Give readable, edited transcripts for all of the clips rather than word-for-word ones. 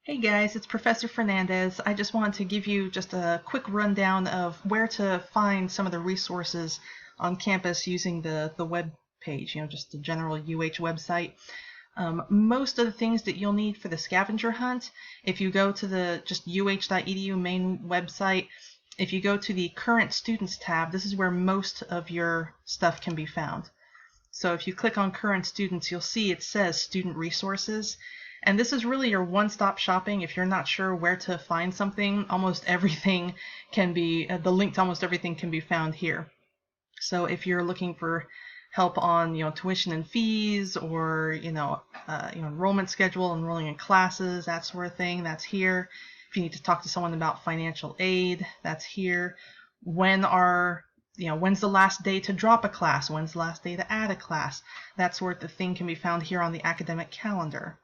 Hey guys, it's Professor Fernandez. I just wanted to give you just a quick rundown of where to find some of the resources on campus using the web page, just the general UH website. Most of the things that you'll need for the scavenger hunt, if you go to the just uh.edu main website, if you go to the current students tab, this is where most of your stuff can be found. So if you click on current students, you'll see it says student resources. And this is really your one-stop shopping. If you're not sure where to find something, almost everything can be, the link to almost everything can be found here. So if you're looking for help on, tuition and fees, or, enrollment schedule, enrolling in classes, that sort of thing, that's here. If you need to talk to someone about financial aid, that's here. When's the last day to drop a class? When's the last day to add a class? That sort of thing can be found here on the academic calendar.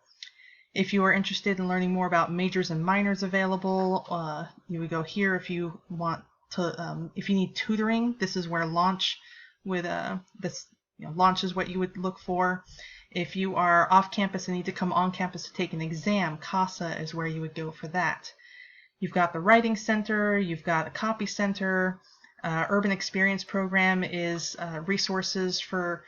If you are interested in learning more about majors and minors available, you would go here. If you want to, if you need tutoring, this is where Launch Launch is what you would look for. If you are off campus and need to come on campus to take an exam, CASA is where you would go for that. You've got the Writing Center, you've got a Copy Center. Urban Experience Program is resources for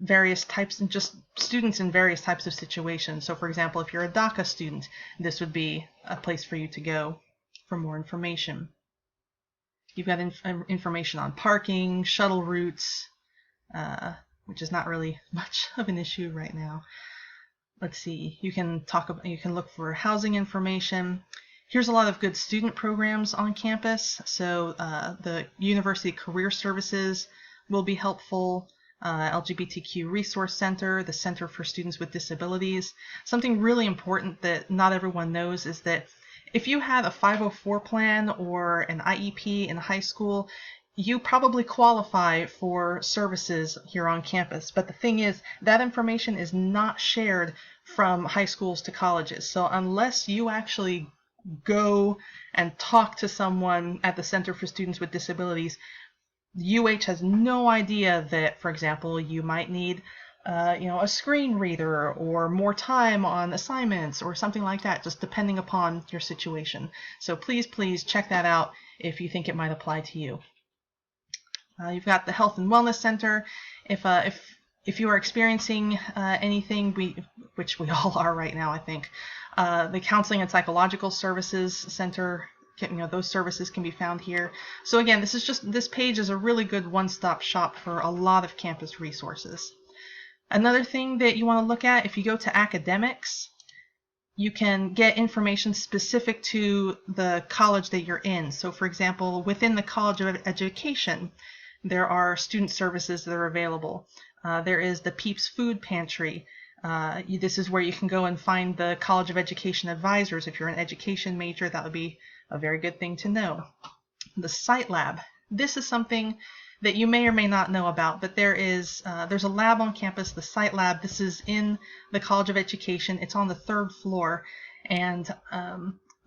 various types and just students in various types of situations. So for example, if you're a DACA student, this would be a place for you to go for more information. You've got information on parking, shuttle routes, which is not really much of an issue right now. Let's see, you can look for housing information. Here's a lot of good student programs on campus. So the University Career Services will be helpful. LGBTQ Resource Center, the Center for Students with Disabilities. Something really important that not everyone knows is that if you have a 504 plan or an IEP in high school, you probably qualify for services here on campus. But the thing is, that information is not shared from high schools to colleges. So unless you actually go and talk to someone at the Center for Students with Disabilities, UH has no idea that, for example, you might need a screen reader or more time on assignments or something like that, just depending upon your situation. So please check that out if you think it might apply to you. You've got the Health and Wellness Center. If you are experiencing anything, which we all are right now, I think, the Counseling and Psychological Services Center, those services can be found here. So again, this page is a really good one-stop shop for a lot of campus resources. Another thing that you want to look at, if you go to academics, you can get information specific to the college that you're in. So for example, within the College of Education, there are student services that are available. There is the Peeps Food Pantry. This is where you can go and find the College of Education advisors. If you're an education major, that would be a very good thing to know. The Site Lab. This is something that you may or may not know about, but there's a lab on campus, the Site Lab. This is in the College of Education. It's on the 3rd floor, and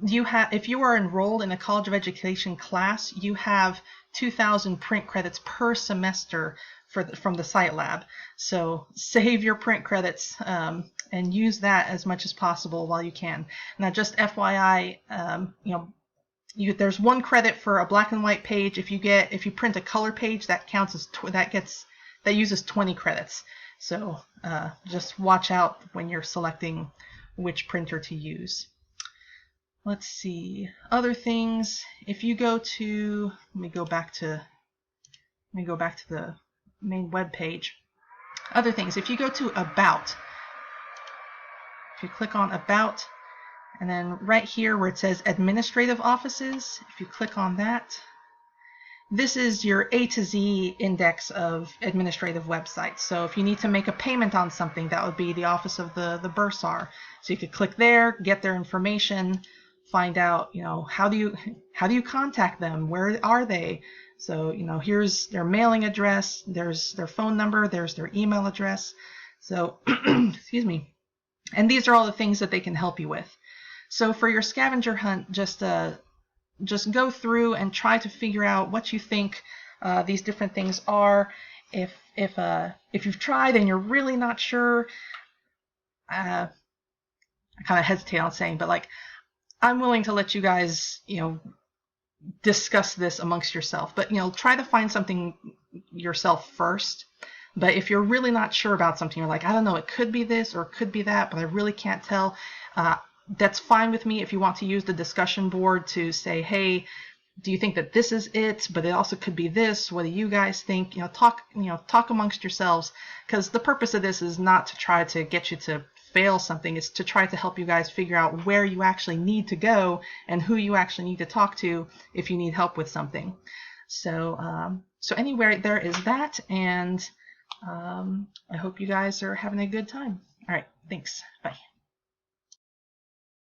if you are enrolled in a College of Education class, you have 2,000 print credits per semester from the Site Lab. So save your print credits and use that as much as possible while you can. Now, just FYI, there's 1 credit for a black and white page. If you print a color page, that counts as that uses 20 credits. So just watch out when you're selecting which printer to use. Let's see, other things. If you go to, let me go back to the main web page. Other things, if you go to About, if you click on About, and then right here where it says Administrative Offices, if you click on that, this is your A to Z index of administrative websites. So if you need to make a payment on something, that would be the office of the bursar. So you could click there, get their information, find out, how do you contact them? Where are they? So, here's their mailing address, there's their phone number, there's their email address. So, excuse me. And these are all the things that they can help you with. So for your scavenger hunt, just go through and try to figure out what you think these different things are. If you've tried and you're really not sure, I kind of hesitate on saying, but I'm willing to let you guys, discuss this amongst yourself, but try to find something yourself first. But if you're really not sure about something, you're like, I don't know, it could be this or it could be that, but I really can't tell. That's fine with me if you want to use the discussion board to say, hey, do you think that this is it? But it also could be this. What do you guys think? Talk amongst yourselves, because the purpose of this is not to try to get you to fail something. It's to try to help you guys figure out where you actually need to go and who you actually need to talk to if you need help with something. So anyway, there is that, and I hope you guys are having a good time. All right, thanks. Bye.